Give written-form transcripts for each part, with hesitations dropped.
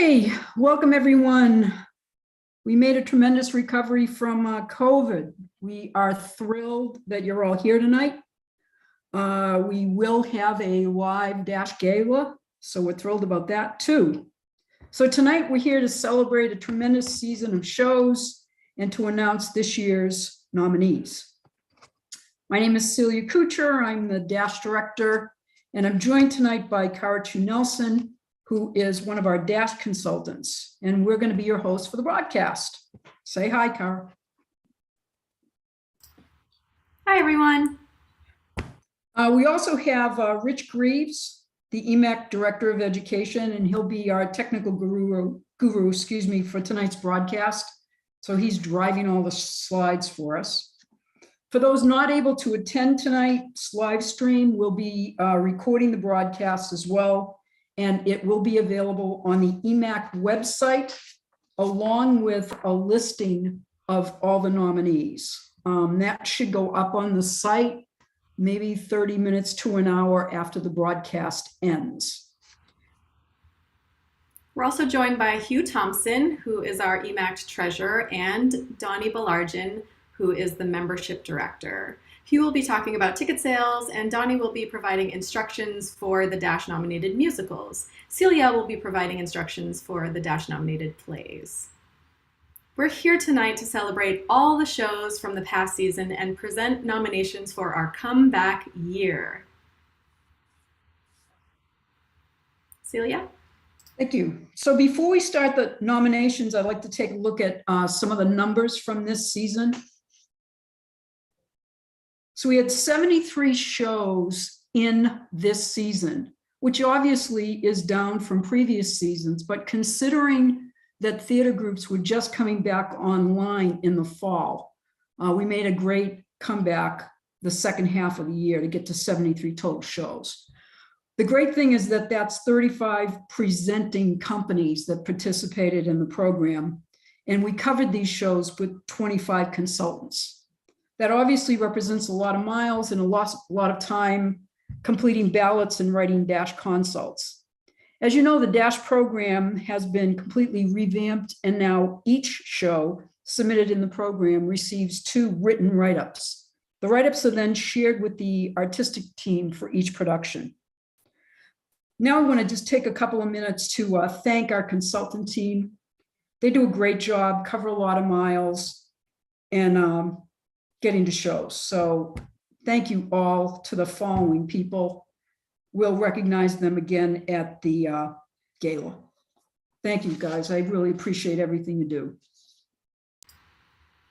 Okay, welcome everyone. We made a tremendous recovery from COVID. We are thrilled that you're all here tonight. We will have a live Dash Gala, so we're thrilled about that too. So tonight we're here to celebrate a tremendous season of shows and to announce this year's nominees. My name is Celia Kuchar. I'm the Dash Director, and I'm joined tonight by Cary Nelson, who is one of our Dash consultants, and we're going to be your host for the broadcast. Say hi, Cary. Hi, everyone. We also have Rich Greaves, the EMACT Director of Education, and he'll be our technical guru, for tonight's broadcast. So he's driving all the slides for us. For those not able to attend tonight's live stream, we'll be recording the broadcast as well, and it will be available on the EMACT website, along with a listing of all the nominees. That should go up on the site maybe 30 minutes to an hour after the broadcast ends. We're also joined by Hugh Thompson, who is our EMACT treasurer, and Donnie Balarjan, who is the membership director. Hugh will be talking about ticket sales, and Donnie will be providing instructions for the Dash nominated musicals. Celia will be providing instructions for the Dash nominated plays. We're here tonight to celebrate all the shows from the past season and present nominations for our comeback year. Celia? Thank you. So before we start the nominations, I'd like to take a look at some of the numbers from this season. So we had 73 shows in this season, which obviously is down from previous seasons, but considering that theater groups were just coming back online in the fall, we made a great comeback the second half of the year to get to 73 total shows. The great thing is that that's 35 presenting companies that participated in the program, and we covered these shows with 25 consultants. That obviously represents a lot of miles and a lot of time completing ballots and writing Dash consults. As you know, the Dash program has been completely revamped, and now each show submitted in the program receives 2 written write-ups. The write-ups are then shared with the artistic team for each production. Now I want to just take a couple of minutes to thank our consultant team. They do a great job, cover a lot of miles, and getting to shows. So thank you all to the following people. We'll recognize them again at the gala. Thank you, guys. I really appreciate everything you do.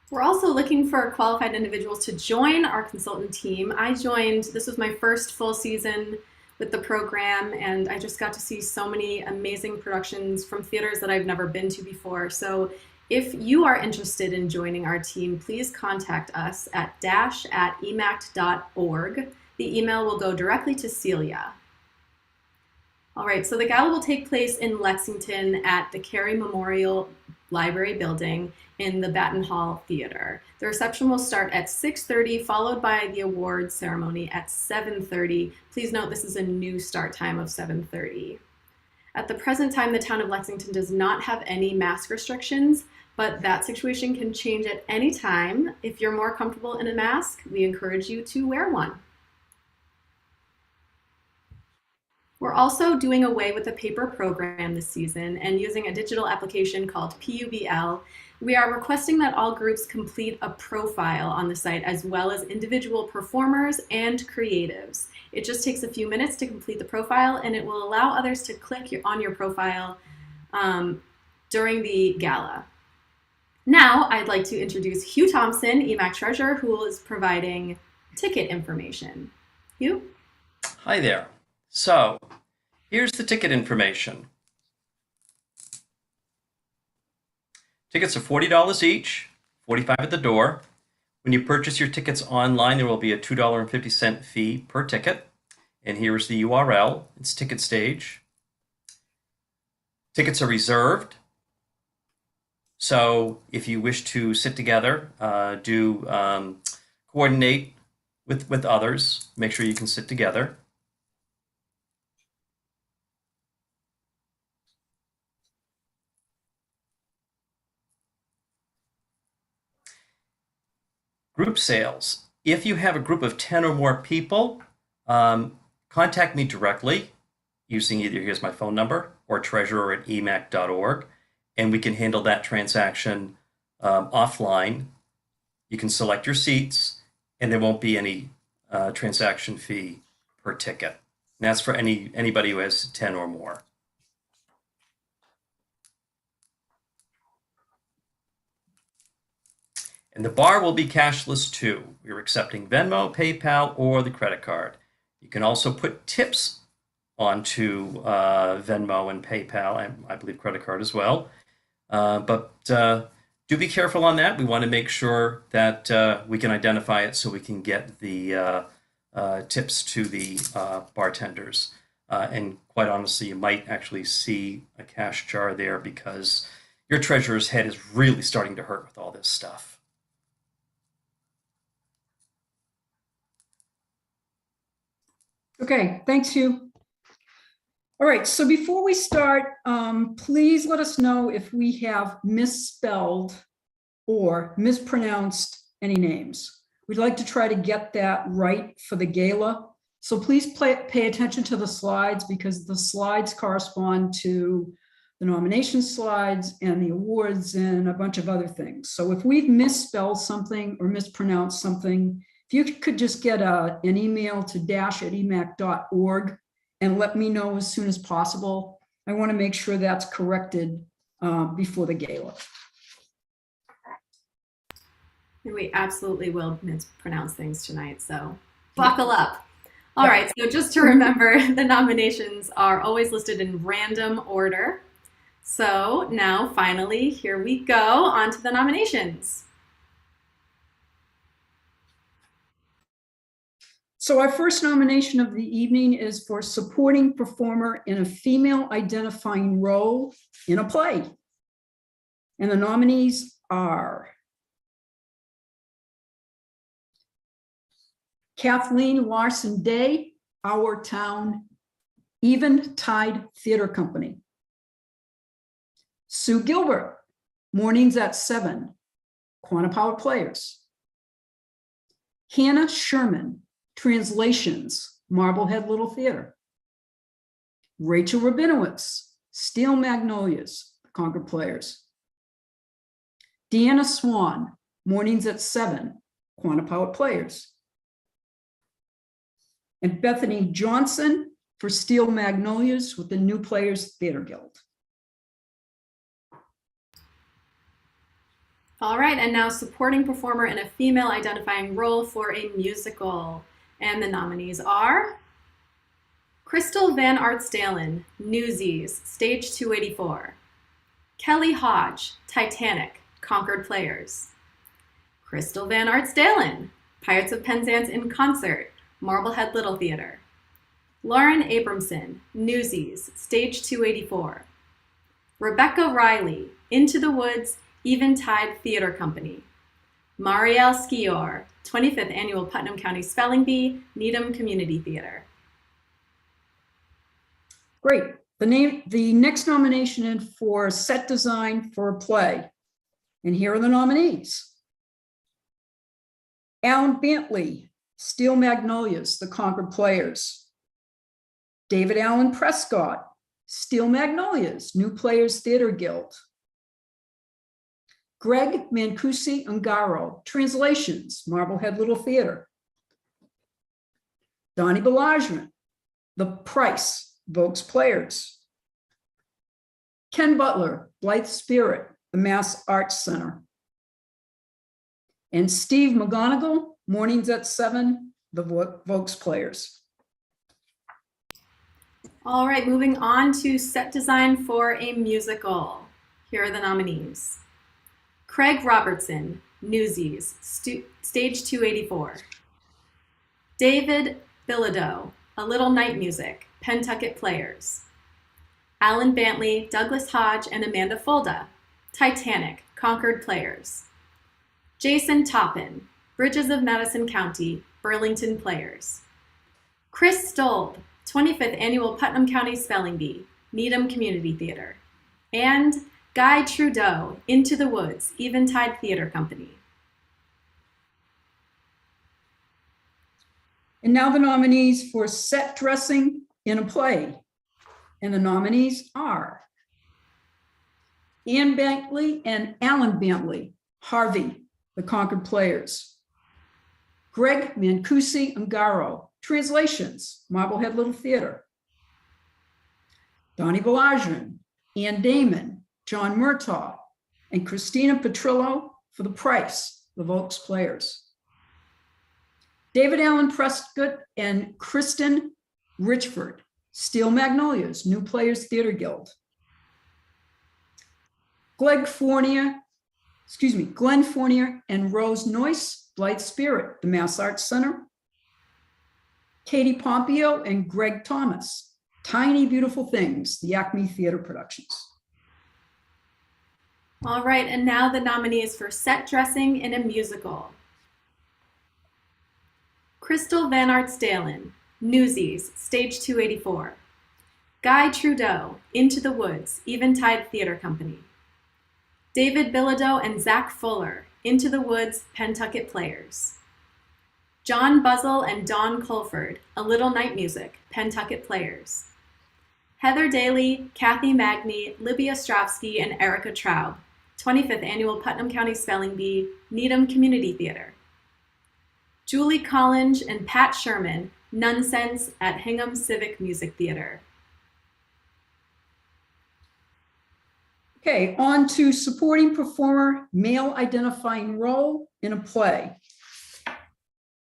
We're also looking for qualified individuals to join our consultant team. This was my first full season with the program, and I just got to see so many amazing productions from theaters that I've never been to before. So if you are interested in joining our team, please contact us at dash@emact.org. The email will go directly to Celia. All right, so the gala will take place in Lexington at the Cary Memorial Library building in the Battin Hall Theater. The reception will start at 6:30, followed by the awards ceremony at 7:30. Please note this is a new start time of 7:30. At the present time, the town of Lexington does not have any mask restrictions, but that situation can change at any time. If you're more comfortable in a mask, we encourage you to wear one. We're also doing away with the paper program this season and using a digital application called Publ. We are requesting that all groups complete a profile on the site, as well as individual performers and creatives. It just takes a few minutes to complete the profile, and it will allow others to click on your profile during the gala. Now, I'd like to introduce Hugh Thompson, EMACT treasurer, who is providing ticket information. Hugh? Hi there. So, here's the ticket information. Tickets are $40 each, $45 at the door. When you purchase your tickets online, there will be a $2.50 fee per ticket. And here is the URL. It's Ticket Stage. Tickets are reserved. So if you wish to sit together, coordinate with others, make sure you can sit together. Group sales. If you have a group of 10 or more people, contact me directly using either here's my phone number or treasurer@emact.org, and we can handle that transaction offline. You can select your seats, and there won't be any transaction fee per ticket. And that's for anybody who has 10 or more. And the bar will be cashless too. We're accepting Venmo, PayPal, or the credit card. You can also put tips onto Venmo and PayPal, and I believe credit card as well. But do be careful on that. We want to make sure that we can identify it so we can get the tips to the bartenders. And quite honestly, you might actually see a cash jar there because your treasurer's head is really starting to hurt with all this stuff. Okay, thanks, Hugh. All right, so before we start, please let us know if we have misspelled or mispronounced any names. We'd like to try to get that right for the gala. So please pay attention to the slides because the slides correspond to the nomination slides and the awards and a bunch of other things. So if we've misspelled something or mispronounced something, if you could just get an email to dash@emact.org and let me know as soon as possible. I want to make sure that's corrected before the gala. We absolutely will mispronounce things tonight, so buckle up. All right, so just to remember, the nominations are always listed in random order. So now finally, here we go, on to the nominations. So our first nomination of the evening is for supporting performer in a female identifying role in a play. And the nominees are Kathleen Larson Day, Our Town Eventide Theater Company. Sue Gilbert, Mornings at 7, Quantipower Players. Hannah Sherman, Translations, Marblehead Little Theater. Rachel Rabinowitz, Steel Magnolias, Concord Players. Deanna Swan, Mornings at 7, Quantipower Players. And Bethany Johnson for Steel Magnolias with the New Players Theater Guild. All right, and now supporting performer in a female identifying role for a musical. And the nominees are Crystal Van Artstalen, Newsies, Stage 284. Kelly Hodge, Titanic, Concord Players. Crystal Van Artstalen, Pirates of Penzance in Concert, Marblehead Little Theater. Lauren Abramson, Newsies, Stage 284. Rebecca Riley, Into the Woods, Eventide Theater Company. Marielle Skior, 25th Annual Putnam County Spelling Bee, Needham Community Theater. Great. The next nomination is for set design for a play. And here are the nominees. Alan Bentley, Steel Magnolias, the Concord Players. David Allen Prescott, Steel Magnolias, New Players Theater Guild. Greg Mancusi Ungaro, Translations, Marblehead Little Theater. Donnie Belageman, The Price, Vokes Players. Ken Butler, Blythe Spirit, the Mass Arts Center. And Steve McGonigal, Mornings at 7, the Vokes Players. All right, moving on to set design for a musical. Here are the nominees. Craig Robertson, Newsies, Stage 284. David Bilodeau, A Little Night Music, Pentucket Players. Alan Bantley, Douglas Hodge, and Amanda Folda, Titanic, Concord Players. Jason Toppin, Bridges of Madison County, Burlington Players. Chris Stolb, 25th Annual Putnam County Spelling Bee, Needham Community Theater. And Guy Trudeau, Into the Woods, Eventide Theater Company. And now the nominees for set dressing in a play. And the nominees are Ian Bentley and Alan Bentley, Harvey, the Concord Players. Greg Mancusi Ungaro, Translations, Marblehead Little Theater. Donnie Balajian, Ann Damon, John Murtaugh, and Christina Petrillo for The Price, the Volks Players. David Allen Prescott and Kristen Richford, Steel Magnolias, New Players Theater Guild. Glenn Fournier and Rose Noyce, Blithe Spirit, the Mass Arts Center. Katie Pompeo and Greg Thomas, Tiny Beautiful Things, the Acme Theater Productions. All right, and now the nominees for set dressing in a musical. Crystal Van Artsdalen, Newsies, Stage 284. Guy Trudeau, Into the Woods, Eventide Theater Company. David Bilodeau and Zach Fuller, Into the Woods, Pentucket Players. John Buzzell and Dawn Colford, A Little Night Music, Pentucket Players. Heather Daly, Kathy Magny, Libya Ostrovsky, and Erica Traub, 25th Annual Putnam County Spelling Bee, Needham Community Theater. Julie Collins and Pat Sherman, Nonsense at Hingham Civic Music Theater. Okay, on to supporting performer, male identifying role in a play.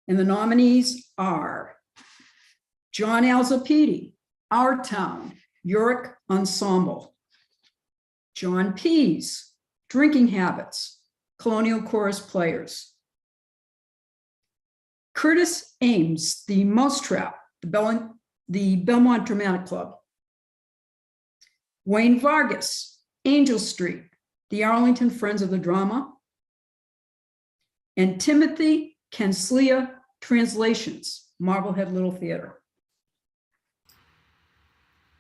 And the nominees are John Alzapidi, Our Town, Yorick Ensemble. John Pease, Drinking Habits, Colonial Chorus Players. Curtis Ames, The Mousetrap, the Belmont Dramatic Club. Wayne Vargas, Angel Street, the Arlington Friends of the Drama. And Timothy Kenslia, Translations, Marblehead Little Theater.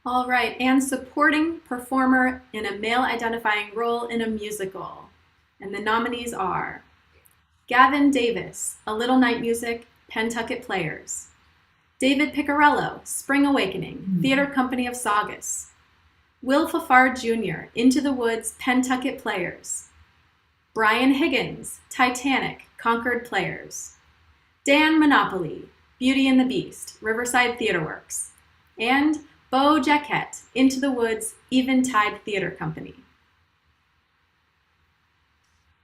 All right, and supporting performer in a male identifying role in a musical. And the nominees are Gavin Davis, A Little Night Music, Pentucket Players. David Piccarello, Spring Awakening, Theater Company of Saugus. Will Fafard Jr., Into the Woods, Pentucket Players. Brian Higgins, Titanic, Concord Players. Dan Monopoly, Beauty and the Beast, Riverside Theater Works. And Beau Jaquette, Into the Woods, Eventide Theater Company.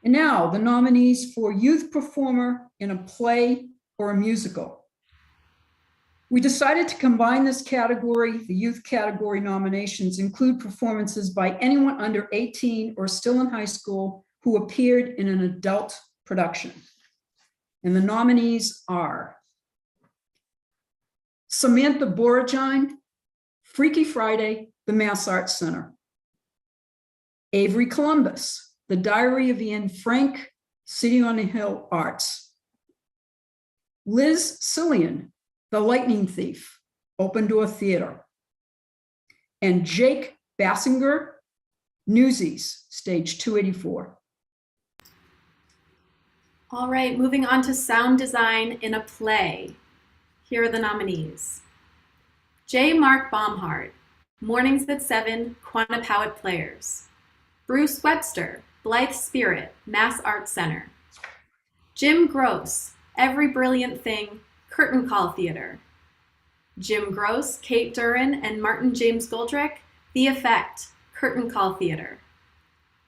And now the nominees for youth performer in a play or a musical. We decided to combine this category. The youth category nominations include performances by anyone under 18 or still in high school who appeared in an adult production. And the nominees are Samantha Boragine, Freaky Friday, the Mass Arts Center. Avery Columbus, The Diary of Ian Frank, City on the Hill Arts. Liz Cillian, The Lightning Thief, Open Door Theater. And Jake Bassinger, Newsies, Stage 284. All right, moving on to sound design in a play. Here are the nominees. J. Mark Baumhart, Mornings at 7, Quantapowhat Players. Bruce Webster, Blithe Spirit, Mass Arts Center. Jim Gross, Every Brilliant Thing, Curtain Call Theater. Jim Gross, Kate Duran, and Martin James Goldrick, The Effect, Curtain Call Theater.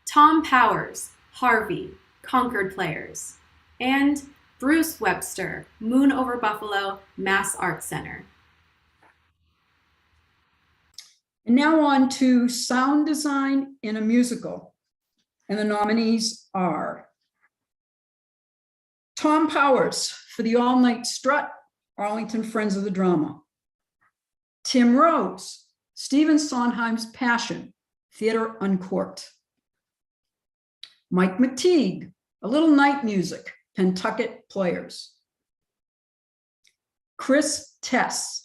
Tom Powers, Harvey, Concord Players. And Bruce Webster, Moon Over Buffalo, Mass Arts Center. And now on to sound design in a musical. And the nominees are Tom Powers for the All Night Strut, Arlington Friends of the Drama. Tim Rose, Stephen Sondheim's Passion, Theater Uncorked. Mike McTeague, A Little Night Music, Pentucket Players. Chris Tess,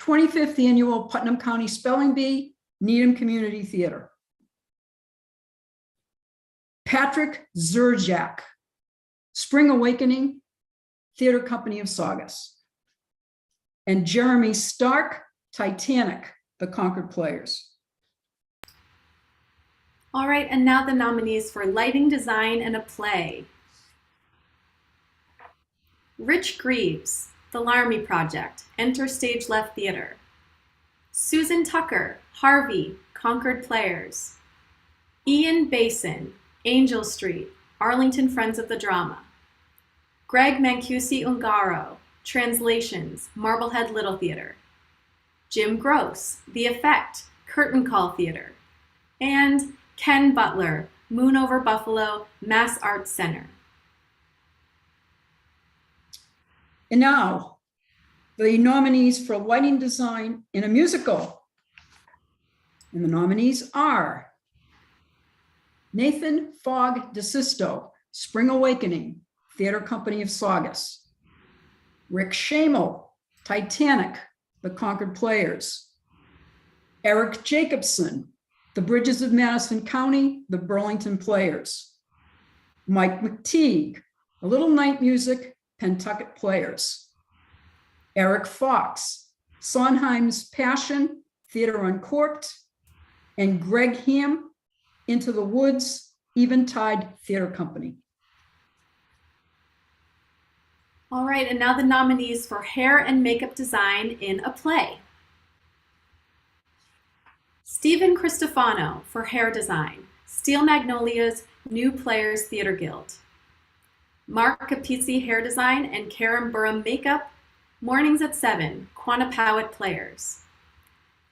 25th Annual Putnam County Spelling Bee, Needham Community Theater. Patrick Zerjak, Spring Awakening, Theater Company of Saugus. and Jeremy Stark, Titanic, The Concord Players. All right, and now the nominees for lighting design in a play. Rich Greaves, The Laramie Project, Enter Stage Left Theater. Susan Tucker, Harvey, Concord Players. Ian Basin, Angel Street, Arlington Friends of the Drama. Greg Mancusi Ungaro, Translations, Marblehead Little Theater. Jim Gross, The Effect, Curtain Call Theater. And Ken Butler, Moon Over Buffalo, Mass Arts Center. And now, the nominees for lighting design in a musical. And the nominees are Nathan Fogg DeSisto, Spring Awakening, Theater Company of Saugus. Rick Shamel, Titanic, The Concord Players. Eric Jacobson, The Bridges of Madison County, The Burlington Players. Mike McTeague, A Little Night Music, Pentucket Players. Eric Fox, Sondheim's Passion, Theater Uncorked. And Greg Ham, Into the Woods, Eventide Theater Company. All right, and now the nominees for hair and makeup design in a play. Stephen Cristofano for hair design, Steel Magnolias New Players Theater Guild. Mark Capizzi hair design and Karen Burham makeup, Mornings at 7, Quantapowhat Players.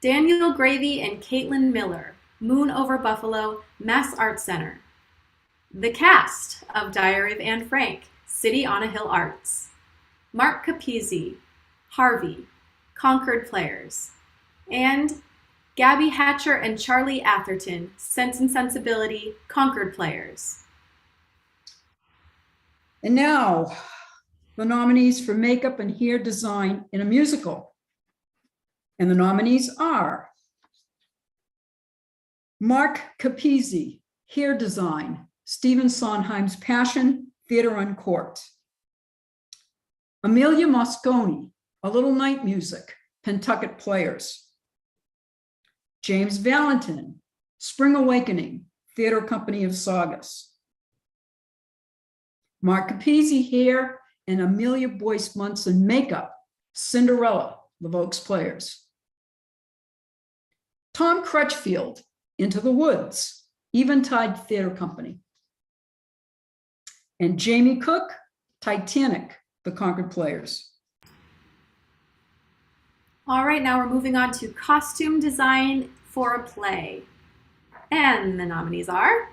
Daniel Gravy and Caitlin Miller, Moon Over Buffalo, Mass Arts Center. The cast of Diary of Anne Frank, City on a Hill Arts. Mark Capizzi, Harvey, Concord Players. And Gabby Hatcher and Charlie Atherton, Sense and Sensibility, Concord Players. And now, the nominees for makeup and hair design in a musical. And the nominees are Mark Capizzi, hair design, Stephen Sondheim's Passion, Theater Uncorked. Amelia Mosconi, A Little Night Music, Pentucket Players. James Valentin, Spring Awakening, Theater Company of Saugus. Mark Capizzi hair and Amelia Boyce Munson makeup, Cinderella, the Vokes Players. Tom Crutchfield, Into the Woods, Eventide Theater Company. And Jamie Cook, Titanic, The Concord Players. All right, now we're moving on to costume design for a play. And the nominees are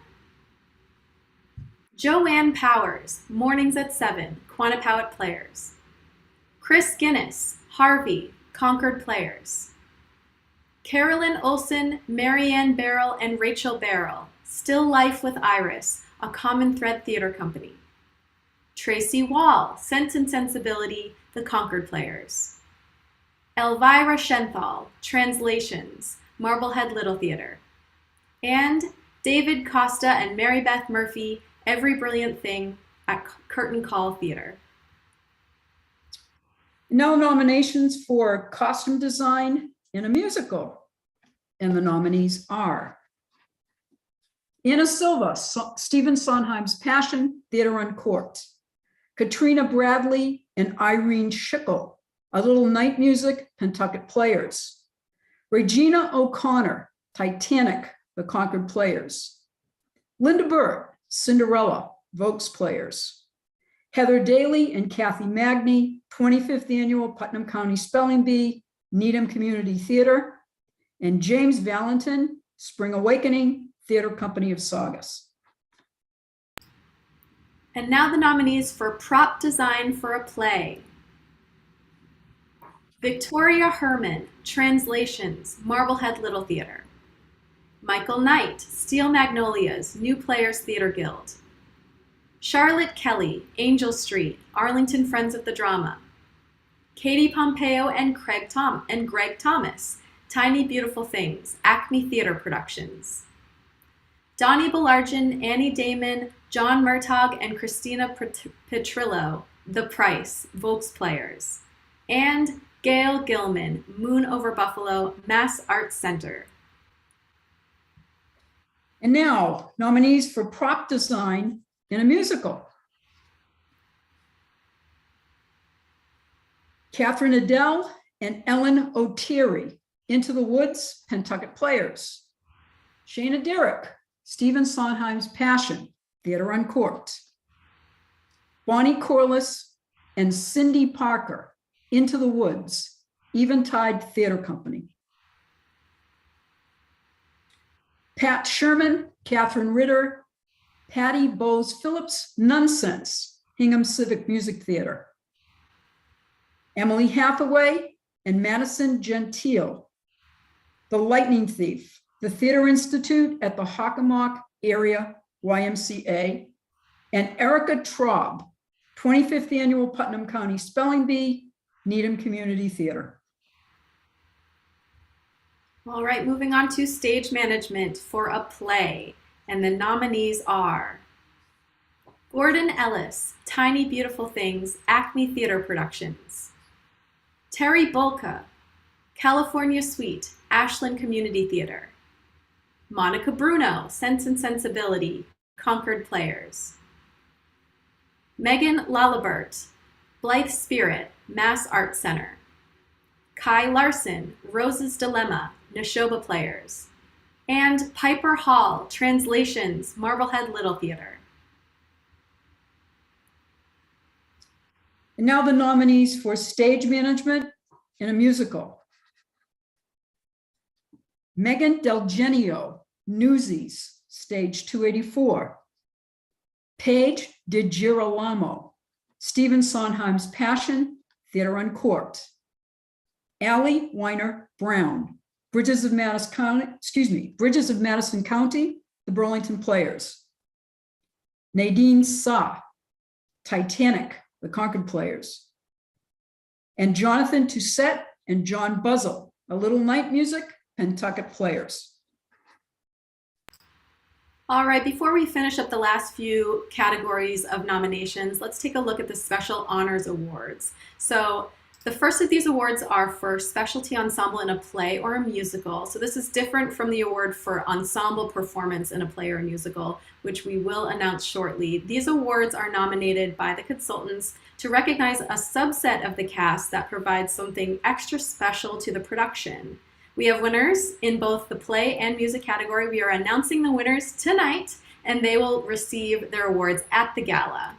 Joanne Powers, Mornings at 7, Quantapowhat Players. Chris Guinness, Harvey, Concord Players. Carolyn Olson, Marianne Barrell, and Rachel Barrell, Still Life with Iris, A Common Thread Theater Company. Tracy Wall, Sense and Sensibility, The Concord Players. Elvira Schenthal, Translations, Marblehead Little Theater. And David Costa and Mary Beth Murphy, Every Brilliant Thing at Curtain Call Theater. No nominations for costume design in a musical. And the nominees are Anna Silva, Stephen Sondheim's Passion, Theater Uncorked. Katrina Bradley and Irene Schickel, A Little Night Music, Pentucket Players. Regina O'Connor, Titanic, The Concord Players. Linda Burt, Cinderella, Vokes Players. Heather Daly and Kathy Magny, 25th Annual Putnam County Spelling Bee, Needham Community Theater. And James Valentin, Spring Awakening, Theater Company of Saugus. And now the nominees for prop design for a play. Victoria Herman, Translations, Marblehead Little Theater. Michael Knight, Steel Magnolias, New Players Theater Guild. Charlotte Kelly, Angel Street, Arlington Friends of the Drama. Katie Pompeo and Greg Thomas, Tiny Beautiful Things, Acme Theater Productions. Donnie Belargin, Annie Damon, John Murtaugh, and Christina Petrillo, The Price, Vokes Players. And Gail Gilman, Moon Over Buffalo, Mass Arts Center. And now, nominees for prop design in a musical. Catherine Adele and Ellen O'Teary, Into the Woods, Pentucket Players. Shana Derrick, Stephen Sondheim's Passion, Theater Uncorked. Bonnie Corliss and Cindy Parker, Into the Woods, Eventide Theater Company. Pat Sherman, Catherine Ritter, Patty Bowes Phillips, Nonsense, Hingham Civic Music Theater. Emily Hathaway and Madison Gentile, The Lightning Thief, the Theater Institute at the Hockomock Area YMCA, and Erica Traub, 25th Annual Putnam County Spelling Bee, Needham Community Theater. All right, moving on to stage management for a play. And the nominees are Gordon Ellis, Tiny Beautiful Things, Acme Theater Productions. Terry Bolka, California Suite, Ashland Community Theater. Monica Bruno, Sense and Sensibility, Concord Players. Megan Lalibert, Blythe Spirit, Mass Arts Center. Kai Larson, Rose's Dilemma, Neshoba Players. And Piper Hall, Translations, Marblehead Little Theater. And now the nominees for stage management in a musical. Megan Del Genio, Newsies, stage 284. Paige DiGirolamo, Stephen Sondheim's Passion, Theater Uncorked. Allie Weiner Brown, Bridges of Madison County, the Burlington Players. Nadine Sa, Titanic, the Concord Players. And Jonathan Toussaint and John Buzzell, A Little Night Music, Pentucket Players. All right, before we finish up the last few categories of nominations, let's take a look at the Special Honors Awards. So the first of these awards are for specialty ensemble in a play or a musical. So this is different from the award for ensemble performance in a play or a musical, which we will announce shortly. These awards are nominated by the consultants to recognize a subset of the cast that provides something extra special to the production. We have winners in both the play and music category. We are announcing the winners tonight, and they will receive their awards at the gala.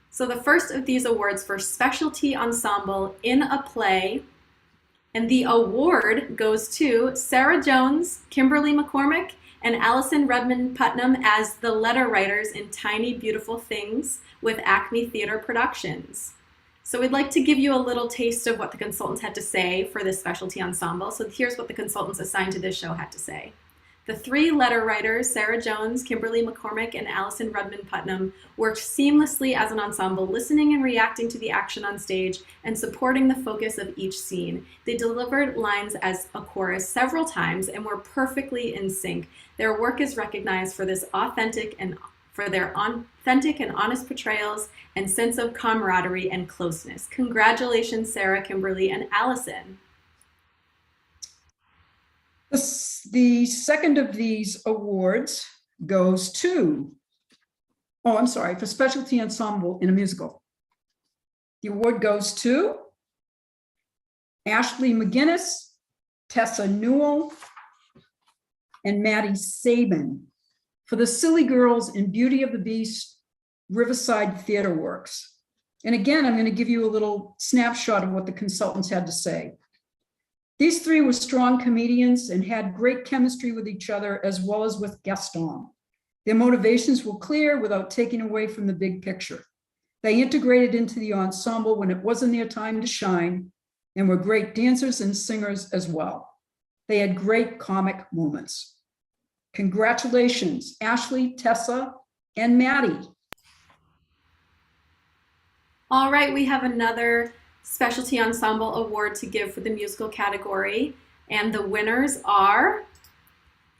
So the first of these awards for specialty ensemble in a play, and the award goes to Sarah Jones, Kimberly McCormick, and Allison Redmond Putnam as the letter writers in Tiny Beautiful Things with Acme Theater Productions. So we'd like to give you a little taste of what the consultants had to say for this specialty ensemble. So here's what the consultants assigned to this show had to say. The three letter writers, Sarah Jones, Kimberly McCormick, and Allison Redmond Putnam, worked seamlessly as an ensemble, listening and reacting to the action on stage and supporting the focus of each scene. They delivered lines as a chorus several times and were perfectly in sync. Their work is recognized for their authentic and honest portrayals and sense of camaraderie and closeness. Congratulations, Sarah, Kimberly, and Allison. The second of these awards goes to, for specialty ensemble in a musical. The award goes to Ashley McGinnis, Tessa Newell, and Maddie Sabin for the Silly Girls in Beauty of the Beast Riverside Theater Works. And again, I'm going to give you a little snapshot of what the consultants had to say. These three were strong comedians and had great chemistry with each other as well as with Gaston. Their motivations were clear without taking away from the big picture. They integrated into the ensemble when it wasn't their time to shine and were great dancers and singers as well. They had great comic moments. Congratulations, Ashley, Tessa, and Maddie. All right, we have another specialty ensemble award to give for the musical category, and the winners are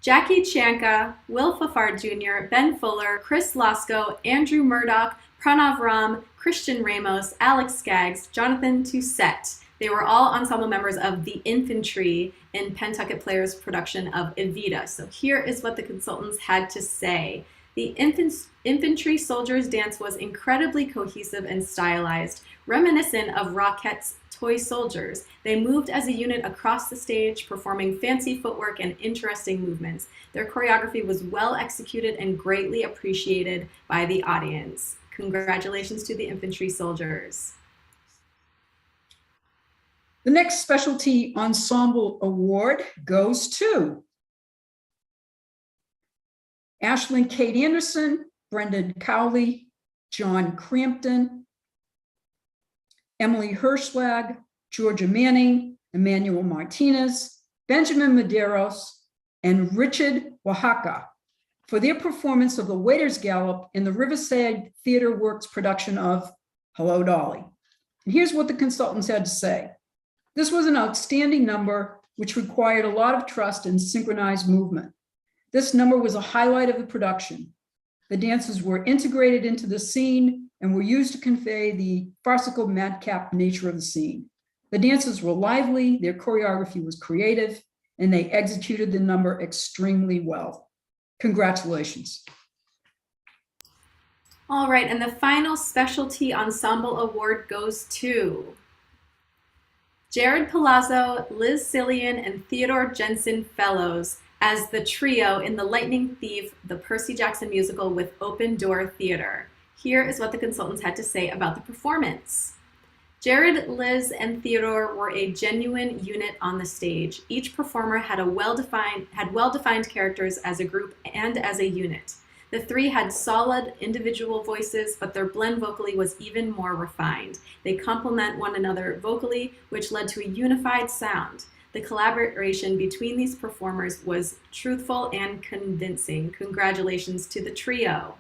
Jackie Chanka, Will Fafard Jr., Ben Fuller, Chris Lasco, Andrew Murdoch, Pranav Ram, Christian Ramos, Alex Skaggs, Jonathan Toussaint. They were all ensemble members of the Infantry in Pentucket Players' production of Evita. So here is what the consultants had to say. The infantry soldiers' dance was incredibly cohesive and stylized, reminiscent of Rockettes' Toy Soldiers. They moved as a unit across the stage, performing fancy footwork and interesting movements. Their choreography was well executed and greatly appreciated by the audience. Congratulations to the infantry soldiers. The next specialty ensemble award goes to Ashlyn Kate Anderson, Brendan Cowley, John Crampton, Emily Hirschlag, Georgia Manning, Emmanuel Martinez, Benjamin Medeiros, and Richard Oaxaca for their performance of the Waiters' Gallop in the Riverside Theater Works production of Hello, Dolly. And here's what the consultants had to say. This was an outstanding number, which required a lot of trust and synchronized movement. This number was a highlight of the production. The dances were integrated into the scene and were used to convey the farcical madcap nature of the scene. The dances were lively, their choreography was creative, and they executed the number extremely well. Congratulations. All right, and the final specialty ensemble award goes to Jared Palazzo, Liz Cillian, and Theodore Jensen Fellows as the trio in The Lightning Thief, the Percy Jackson musical with Open Door Theater. Here is what the consultants had to say about the performance. Jared, Liz, and Theodore were a genuine unit on the stage. Each performer had well-defined characters as a group and as a unit. The three had solid individual voices, but their blend vocally was even more refined. They complement one another vocally, which led to a unified sound. The collaboration between these performers was truthful and convincing. Congratulations to the trio.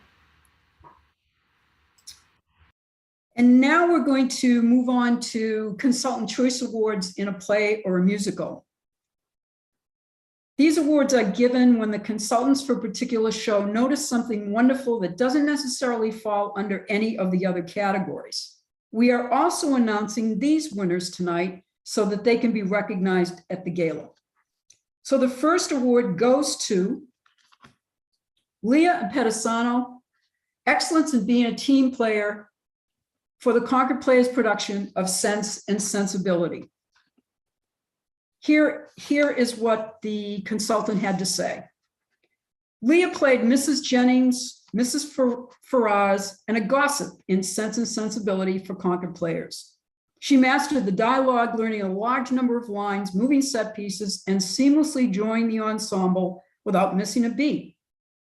And now we're going to move on to Consultant Choice Awards in a play or a musical. These awards are given when the consultants for a particular show notice something wonderful that doesn't necessarily fall under any of the other categories. We are also announcing these winners tonight so that they can be recognized at the gala. So the first award goes to Leah Pedisano, Excellence in Being a Team Player for the Concord Players production of Sense and Sensibility. Here is what the consultant had to say. Leah played Mrs. Jennings, Mrs. Faraz, and a gossip in Sense and Sensibility for Concord Players. She mastered the dialogue, learning a large number of lines, moving set pieces, and seamlessly joined the ensemble without missing a beat,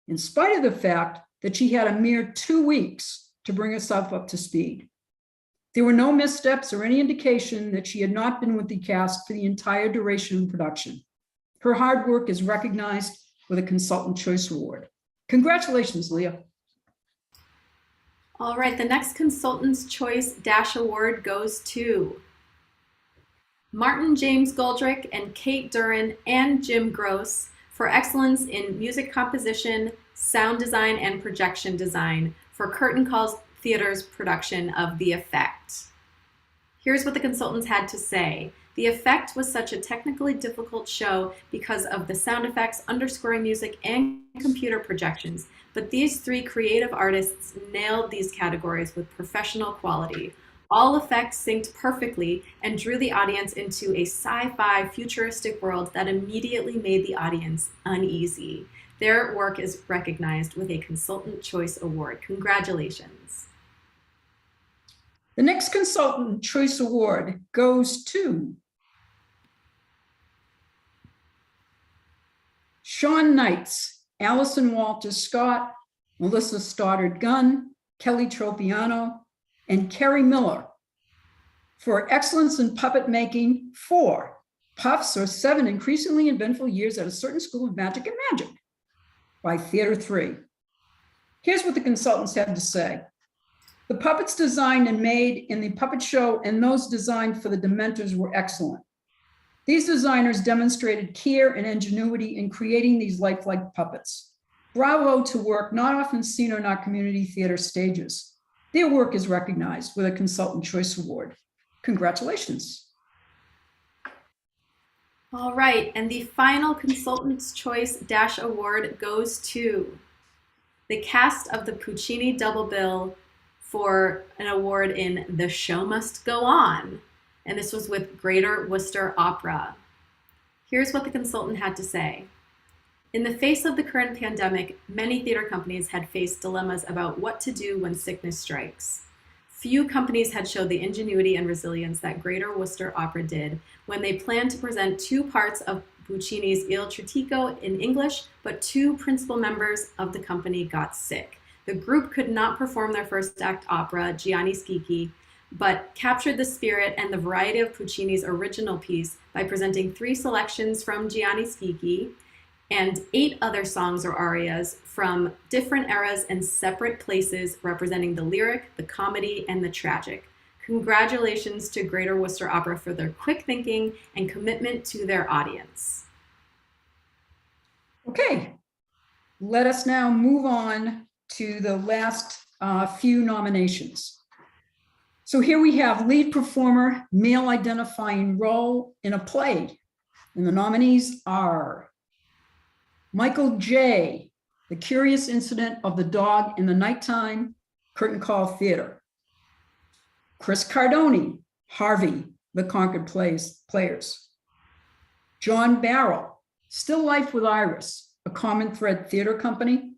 in spite of the fact that she had a mere 2 weeks to bring herself up to speed. There were no missteps or any indication that she had not been with the cast for the entire duration of production. Her hard work is recognized with a Consultant Choice Award. Congratulations, Leah. All right, the next Consultant's Choice Dash Award goes to Martin James Goldrick and Kate Duran and Jim Gross for excellence in music composition, sound design, and projection design for Curtain Call Theater's production of The Effect. Here's what the consultants had to say. The Effect was such a technically difficult show because of the sound effects, underscoring music, and computer projections. But these three creative artists nailed these categories with professional quality. All effects synced perfectly and drew the audience into a sci-fi futuristic world that immediately made the audience uneasy. Their work is recognized with a Consultant Choice Award. Congratulations. The next Consultant Choice Award goes to Sean Knights, Allison Walter Scott, Melissa Stoddard Gunn, Kelly Tropiano, and Cary Miller for excellence in puppet making for Puffs or 7 Increasingly Eventful Years at a Certain School of Magic and Magic by Theater 3. Here's what the consultants had to say. The puppets designed and made in the puppet show and those designed for the Dementors were excellent. These designers demonstrated care and ingenuity in creating these lifelike puppets. Bravo to work not often seen on our community theater stages. Their work is recognized with a Consultant Choice Award. Congratulations. All right, and the final Consultant's Choice Dash Award goes to the cast of the Puccini double bill for an award in The Show Must Go On. And this was with Greater Worcester Opera. Here's what the consultant had to say. In the face of the current pandemic, many theater companies had faced dilemmas about what to do when sickness strikes. Few companies had showed the ingenuity and resilience that Greater Worcester Opera did when they planned to present two parts of Puccini's Il Trittico in English, but two principal members of the company got sick. The group could not perform their first act opera, Gianni Schicchi, but captured the spirit and the variety of Puccini's original piece by presenting 3 selections from Gianni Schicchi and 8 other songs or arias from different eras and separate places representing the lyric, the comedy, and the tragic. Congratulations to Greater Worcester Opera for their quick thinking and commitment to their audience. Okay, let us now move on to the last few nominations. So here we have lead performer, male identifying role in a play. And the nominees are Michael J., The Curious Incident of the Dog in the Nighttime, Curtain Call Theater. Chris Cardoni, Harvey, The Concord Players. John Barrell, Still Life with Iris, A Common Thread Theater Company.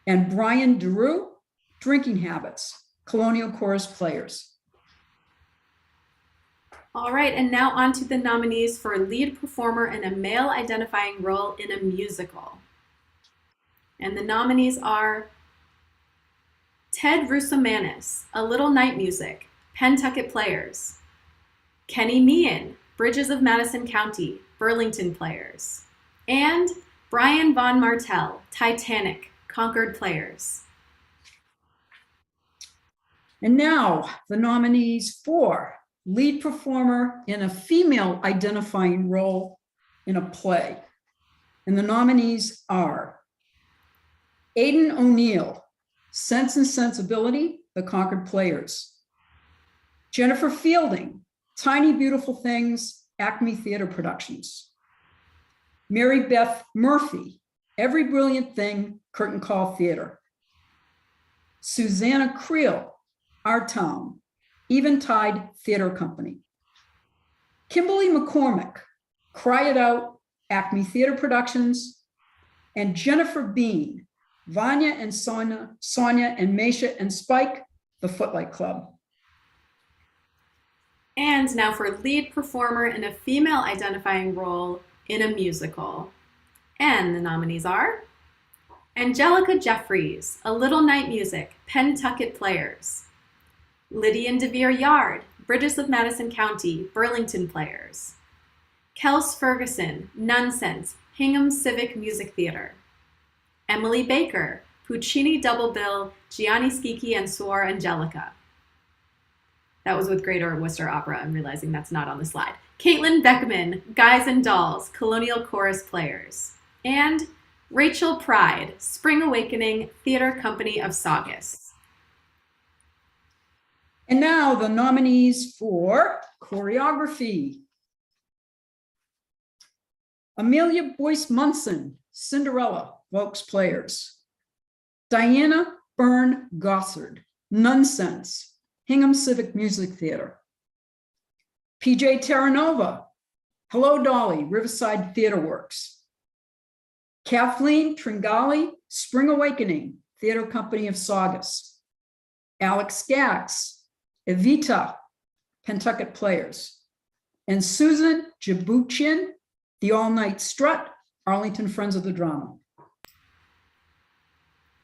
And Brian DeRue, Drinking Habits, Colonial Chorus Players. All right, and now on to the nominees for lead performer in a male identifying role in a musical. And the nominees are Ted Russamanis, A Little Night Music, Pentucket Players. Kenny Meehan, Bridges of Madison County, Burlington Players. And Brian Von Martel, Titanic, Concord Players. And now the nominees for lead performer in a female identifying role in a play. And the nominees are Aidan O'Neill, Sense and Sensibility, The Concord Players. Jennifer Fielding, Tiny Beautiful Things, Acme Theater Productions. Mary Beth Murphy, Every Brilliant Thing, Curtain Call Theater. Susanna Creel, Our Town, Eventide Theater Company. Kimberly McCormick, Cry It Out, Acme Theater Productions. And Jennifer Bean, Vanya and Sonia and Mesha and Spike, The Footlight Club. And now for lead performer in a female identifying role in a musical. And the nominees are Angelica Jeffries, A Little Night Music, Pentucket Players. Lydian DeVere Yard, Bridges of Madison County, Burlington Players. Kels Ferguson, Nonsense, Hingham Civic Music Theater. Emily Baker, Puccini Double Bill, Gianni Schicchi and Suor Angelica. That was with Greater Worcester Opera. I'm realizing that's not on the slide. Caitlin Beckman, Guys and Dolls, Colonial Chorus Players. And Rachel Pride, Spring Awakening, Theater Company of Saugus. And now the nominees for choreography. Amelia Boyce Munson, Cinderella, Volks Players. Diana Byrne Gossard, Nonsense, Hingham Civic Music Theater. PJ Terranova, Hello Dolly, Riverside Theater Works. Kathleen Tringali, Spring Awakening, Theater Company of Saugus. Alex Gax, Evita, Pentucket Players. And Susan Jabuchin, The All Night Strut, Arlington Friends of the Drama.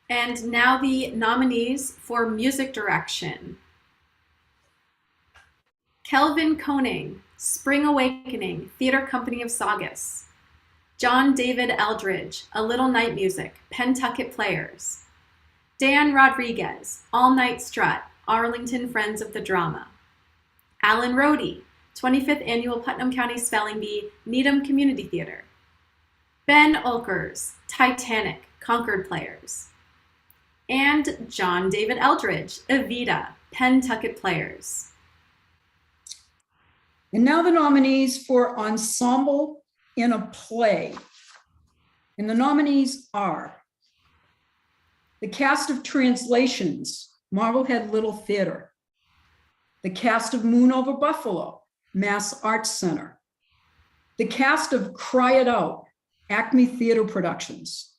And now the nominees for music direction. Kelvin Koning, Spring Awakening, Theater Company of Saugus. John David Eldridge, A Little Night Music, Pentucket Players. Dan Rodriguez, All Night Strut, Arlington Friends of the Drama. Alan Rohde, 25th Annual Putnam County Spelling Bee, Needham Community Theater. Ben Olkers, Titanic, Concord Players. And John David Eldridge, Evita, Pentucket Players. And now the nominees for ensemble in a play. And the nominees are the cast of Translations, Marblehead Little Theater, the cast of Moon Over Buffalo, Mass Arts Center, the cast of Cry It Out, Acme Theater Productions,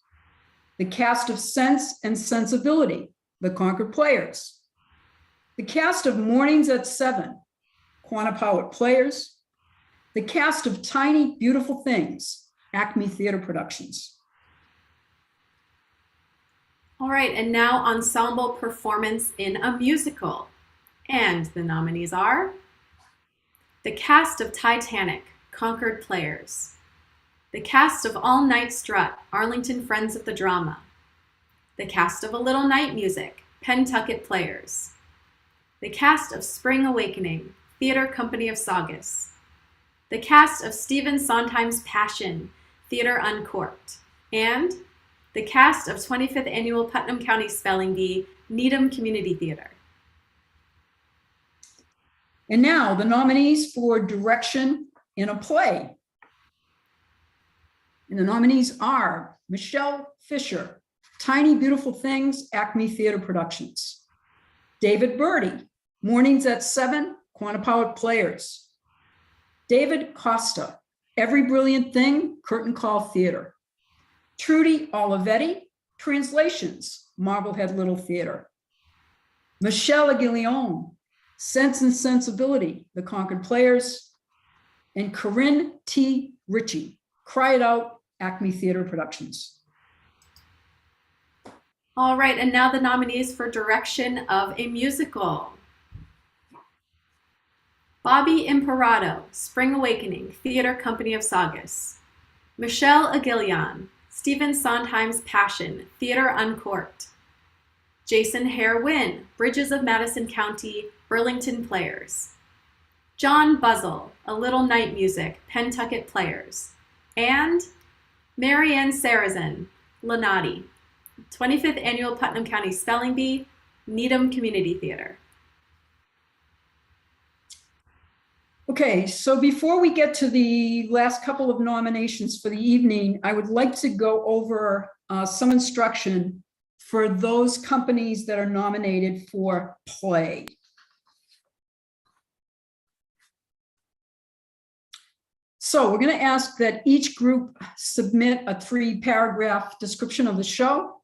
the cast of Sense and Sensibility, the Concord Players, the cast of Mornings at 7, Quannapowitt Players, the cast of Tiny Beautiful Things, Acme Theater Productions. All right, and now ensemble performance in a musical. And the nominees are the cast of Titanic, Concord Players, the cast of All Night Strut, Arlington Friends of the Drama, the cast of A Little Night Music, Pentucket Players, the cast of Spring Awakening, Theater Company of Saugus, the cast of Stephen Sondheim's Passion, Theater Uncorked, and the cast of 25th Annual Putnam County Spelling Bee, Needham Community Theater. And now the nominees for direction in a play. And the nominees are Michelle Fisher, Tiny Beautiful Things, Acme Theater Productions, David Birdie, Mornings at 7, Quannapowitt Players, David Costa, Every Brilliant Thing, Curtain Call Theater, Trudy Olivetti, Translations, Marblehead Little Theater, Michelle Aguillon, Sense and Sensibility, the Concord Players, and Corinne T. Ritchie, Cry It Out, Acme Theater Productions. All right, and now the nominees for direction of a musical. Bobby Imperato, Spring Awakening, Theater Company of Saugus. Michelle Aguillon, Stephen Sondheim's Passion, Theater Uncorked. Jason Hare Wynn, Bridges of Madison County, Burlington Players. John Buzzell, A Little Night Music, Pentucket Players. And Marianne Sarazin, Lenati, 25th Annual Putnam County Spelling Bee, Needham Community Theater. Okay, so before we get to the last couple of nominations for the evening, I would like to go over some instruction for those companies that are nominated for play. So we're going to ask that each group submit a 3-paragraph description of the show.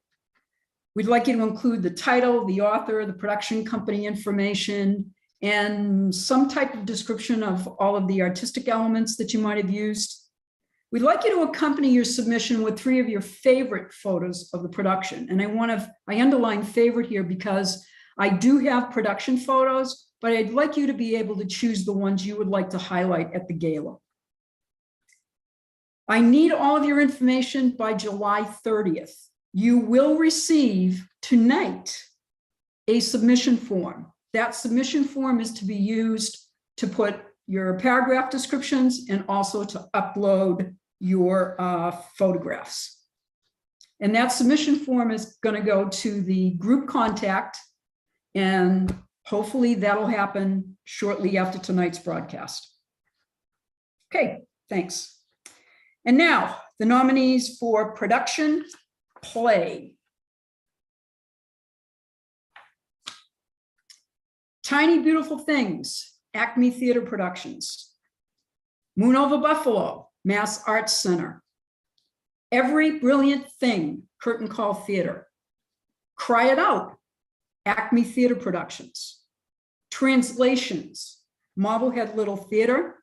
We'd like you to include the title, the author, the production company information, and some type of description of all of the artistic elements that you might have used. We'd like you to accompany your submission with 3 of your favorite photos of the production. And I underline favorite here because I do have production photos, but I'd like you to be able to choose the ones you would like to highlight at the gala. I need all of your information by July 30th. You will receive tonight a submission form. That submission form is to be used to put your paragraph descriptions and also to upload your photographs. And that submission form is going to go to the group contact, and hopefully that'll happen shortly after tonight's broadcast. Okay, thanks. And now the nominees for production play. Tiny Beautiful Things, Acme Theater Productions. Moon Over Buffalo, Mass Arts Center. Every Brilliant Thing, Curtain Call Theater. Cry It Out, Acme Theater Productions. Translations, Marblehead Little Theater.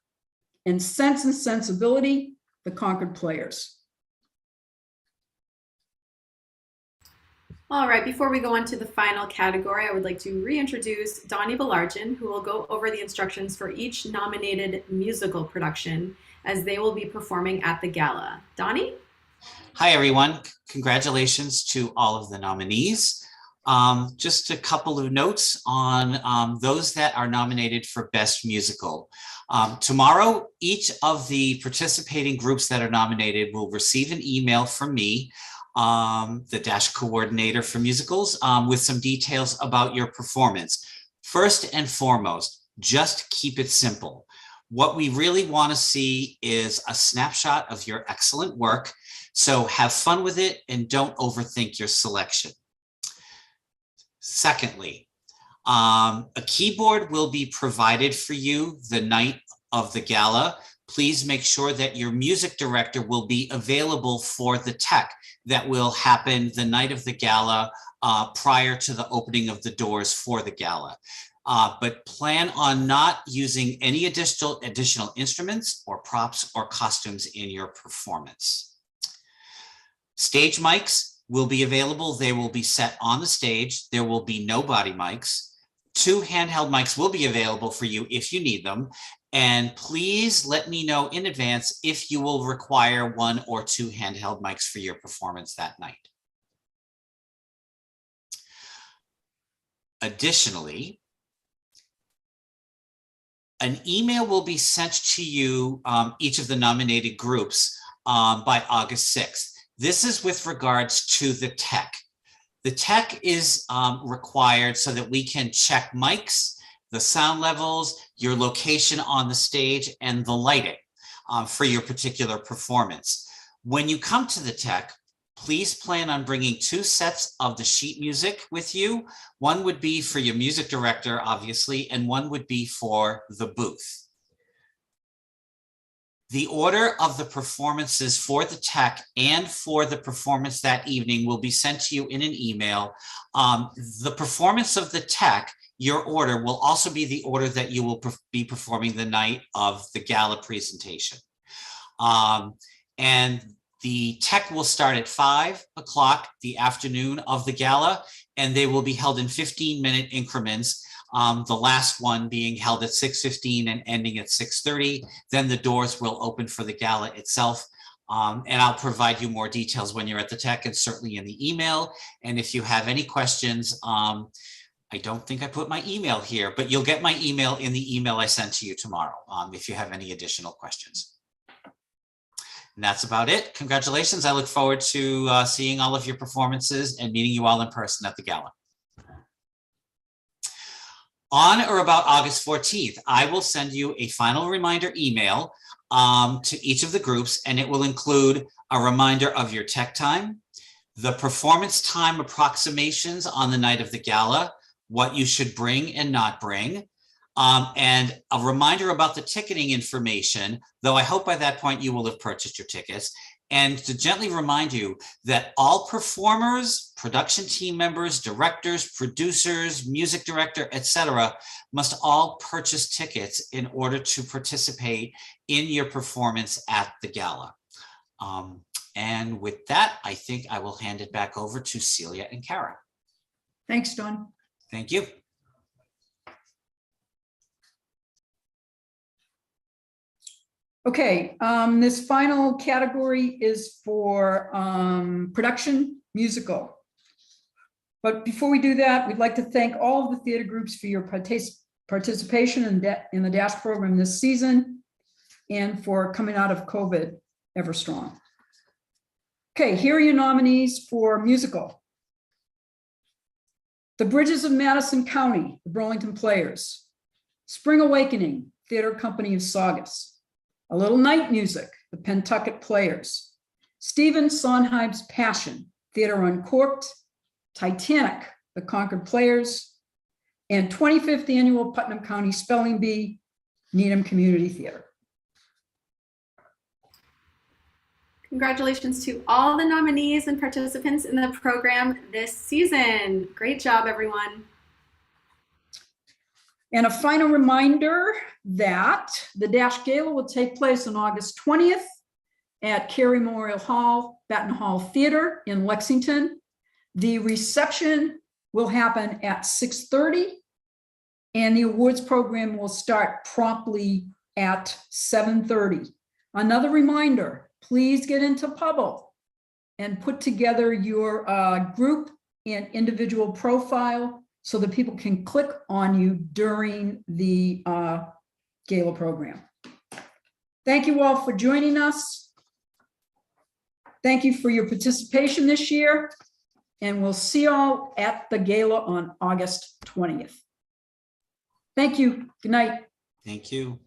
And Sense and Sensibility, the Concord Players. All right, before we go on to the final category, I would like to reintroduce Donnie Belargin, who will go over the instructions for each nominated musical production as they will be performing at the gala. Donnie? Hi, everyone. Congratulations to all of the nominees. Just a couple of notes on those that are nominated for Best Musical. Tomorrow, each of the participating groups that are nominated will receive an email from me, the DASH coordinator for musicals, with some details about your performance. First and foremost, just keep it simple. What we really want to see is a snapshot of your excellent work. So have fun with it and don't overthink your selection. Secondly, a keyboard will be provided for you the night of the gala. Please make sure that your music director will be available for the tech that will happen the night of the gala prior to the opening of the doors for the gala. But plan on not using any additional instruments or props or costumes in your performance. Stage mics will be available. They will be set on the stage. There will be no body mics. 2 handheld mics will be available for you if you need them. And please let me know in advance if you will require 1 or 2 handheld mics for your performance that night. Additionally, an email will be sent to you, each of the nominated groups, by August 6th. This is with regards to the tech. The tech is required so that we can check mics, the sound levels, your location on the stage, and the lighting for your particular performance. When you come to the tech, please plan on bringing 2 sets of the sheet music with you. One would be for your music director, obviously, and one would be for the booth. The order of the performances for the tech and for the performance that evening will be sent to you in an email. The performance of the tech, your order, will also be the order that you will be performing the night of the gala presentation. And the tech will start at 5 o'clock the afternoon of the gala, and they will be held in 15-minute increments. The last one being held at 6:15 and ending at 6:30. Then the doors will open for the gala itself. And I'll provide you more details when you're at the tech and certainly in the email. And if you have any questions, I don't think I put my email here, but you'll get my email in the email I sent to you tomorrow if you have any additional questions. And that's about it. Congratulations. I look forward to seeing all of your performances and meeting you all in person at the gala. On or about August 14th, I will send you a final reminder email to each of the groups, and it will include a reminder of your tech time, the performance time approximations on the night of the gala, what you should bring and not bring, and a reminder about the ticketing information, though I hope by that point you will have purchased your tickets, and to gently remind you that all performers, production team members, directors, producers, music director, etc., must all purchase tickets in order to participate in your performance at the gala. And with that, I think I will hand it back over to Celia and Cary. Thanks, Don. Thank you. Okay, this final category is for production musical. But before we do that, we'd like to thank all of the theater groups for your participation in the DASH program this season and for coming out of COVID ever strong. Okay, here are your nominees for musical. The Bridges of Madison County, the Burlington Players. Spring Awakening, Theater Company of Saugus. A Little Night Music, the Pentucket Players. Stephen Sondheim's Passion, Theater Uncorked. Titanic, the Concord Players. And 25th Annual Putnam County Spelling Bee, Needham Community Theater. Congratulations to all the nominees and participants in the program this season. Great job, everyone. And a final reminder that the DASH Gala will take place on August 20th at Cary Memorial Hall, Battin Hall Theater in Lexington. The reception will happen at 6:30 and the awards program will start promptly at 7:30. Another reminder, please get into Publ and put together your group and individual profile so that people can click on you during the gala program. Thank you all for joining us. Thank you for your participation this year, and we'll see you all at the gala on August 20th. Thank you. Good night. Thank you.